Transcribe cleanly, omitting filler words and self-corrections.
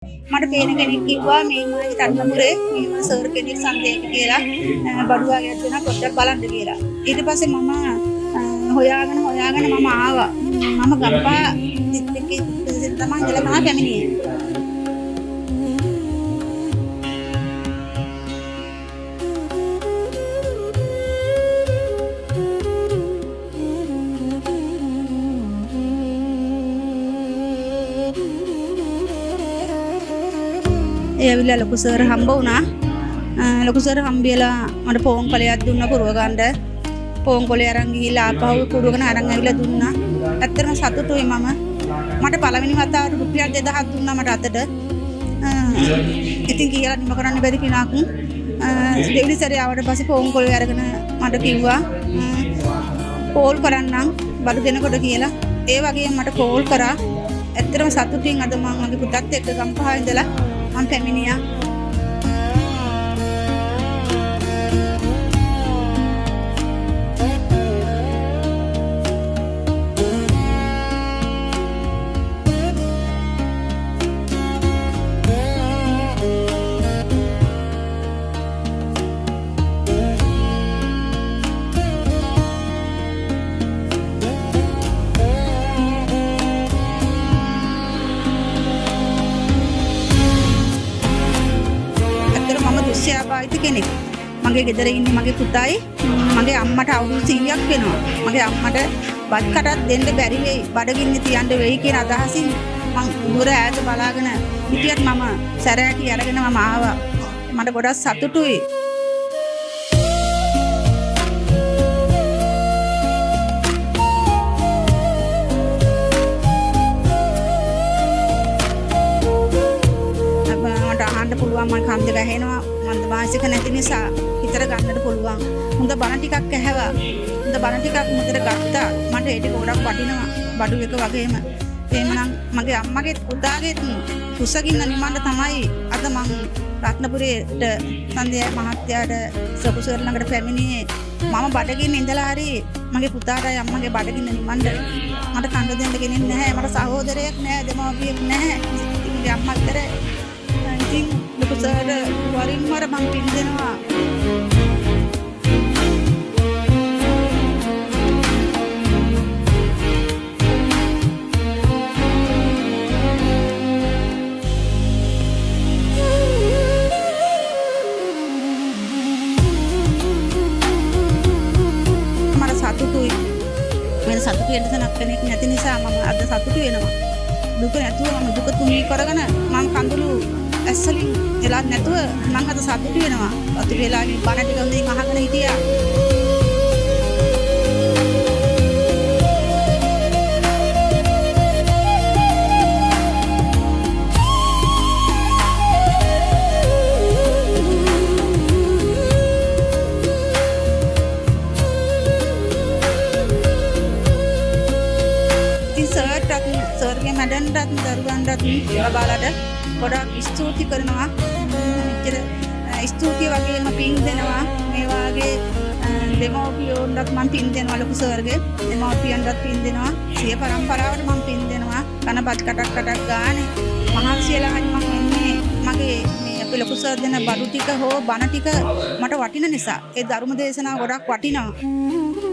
මට පේන කෙනෙක් කිව්වා මේ මයි රත්නපුරේ මේම සර් කෙනෙක් සන්දේක කියලා බඩුවාගේ දෙන පොඩ්ඩක් බලන්න කියලා. ඊට පස්සේ මම හොයාගෙන මම ආවා. මම ගම්පා දිස්ත්‍රික්කයේ තමයි ඉඳලා තමයි පැමිණියේ. ඒ ඇවිල්ලා ලොකු සර් හම්බ වුණා. ලොකු සර් හම්බෙලා මට පොන් කොලයක් දුන්නා පුරව ගන්න. පොන් කොලේ අරන් ගිහිල්ලා ආපහු පුරවගෙන අරන් ඇවිල්ලා දුන්නා. ඇත්තටම සතුටුයි මම. මට පළවෙනි වතාවට රුපියල් 2000ක් දුන්නා මට අතට. ඉතින් කියලා නිම කරන්න බැරි පිනක්. දෙවිලි සරේ ආවට පස්සේ පොන් කොලේ අරගෙන මට කිව්වා කෝල් කරන්නම් බඩු දෙනකොට කියලා. ඒ වගේම මට කෝල් කරා. ඇත්තටම සතුටින් අද මම මගේ පුතත් එක්ක ගම්පහ ඉඳලා මම පැමිණියා. ශාබායිත කෙනෙක්. මගේ ගෙදර ඉන්නේ මගේ පුතායි මගේ අම්මට අවුරුදු 100ක් වෙනවා. මගේ අම්මට බත් කටක් දෙන්න බැරි වෙයි, බඩගින්න තියන්න වෙයි කියන අදහසින් මං දුර ඈත බලාගෙන හිටියත් මම සැරෑටි අරගෙන මම ආවා. මට ගොඩක් සතුටුයි. පුළුවන් මම කන්ද ගහනවා මන්ද මාසික නැති නිසා හිතර ගන්නට පුළුවන්. හොඳ බණ ටිකක් ඇහැවා. හොඳ බණ ටිකක් මුදට ගත්තා. මට ඒක ගොඩක් වටිනවා. බඩු එක වගේම. එහෙමනම් මගේ අම්මගේ පුතාගේ කුසගින්න නිමන්න තමයි අද මම රත්නපුරේට සන්දේ මහත්තයාට සකුසර් ළඟට පැමිණියේ. මම බඩගින්න ඉඳලා හරි මගේ පුතාටයි අම්මගේ බඩගින්න නිමන්න මට කන්න දෙන්න කෙනෙක් නැහැ. මට සහෝදරයෙක් නැහැ, දෙමව්පියෙක් නැහැ. ඉතින් අම්මා විතරයි. ඉතින් ලොකු සර් වරින් වර මම පින් දෙනවා. මට සතුටුයි. මම සතුටු වෙන්න තැනක් කෙනෙක් නැති නිසා මම අද සතුටු වෙනවා. දුක නැතුව මම දුක තුනී කරගෙන මම කඳුළු ඇස්සලින් එලා නැතුව මම අද සතුටු වෙනවා. අතු වෙලාවේ බණ ටික හොඳින් අහගෙන හිටියා. සර්ගේ මැඩන්ටත් දරුවන්ටත් ලබාලට ගොඩක් ස්තුති කරනවා. ස්තුතිය වගේම පින් දෙනවා. මේ වාගේ දෙමව්පියන්ටත් මම පින් දෙනවා. ලොකු සර්ගේ දෙමව්පියන්ටත් පින් දෙනවා. සිය පරම්පරාවට මම පින් දෙනවා. කනපත් කටක් ගානේ මහන්සියලා හරි මම එන්නේ මගේ මේ අපේ ලොකු සර් දෙන බඩු ටික හෝ බණ ටික මට වටින නිසා ඒ ධර්ම දේශනාව ගොඩක් වටිනවා.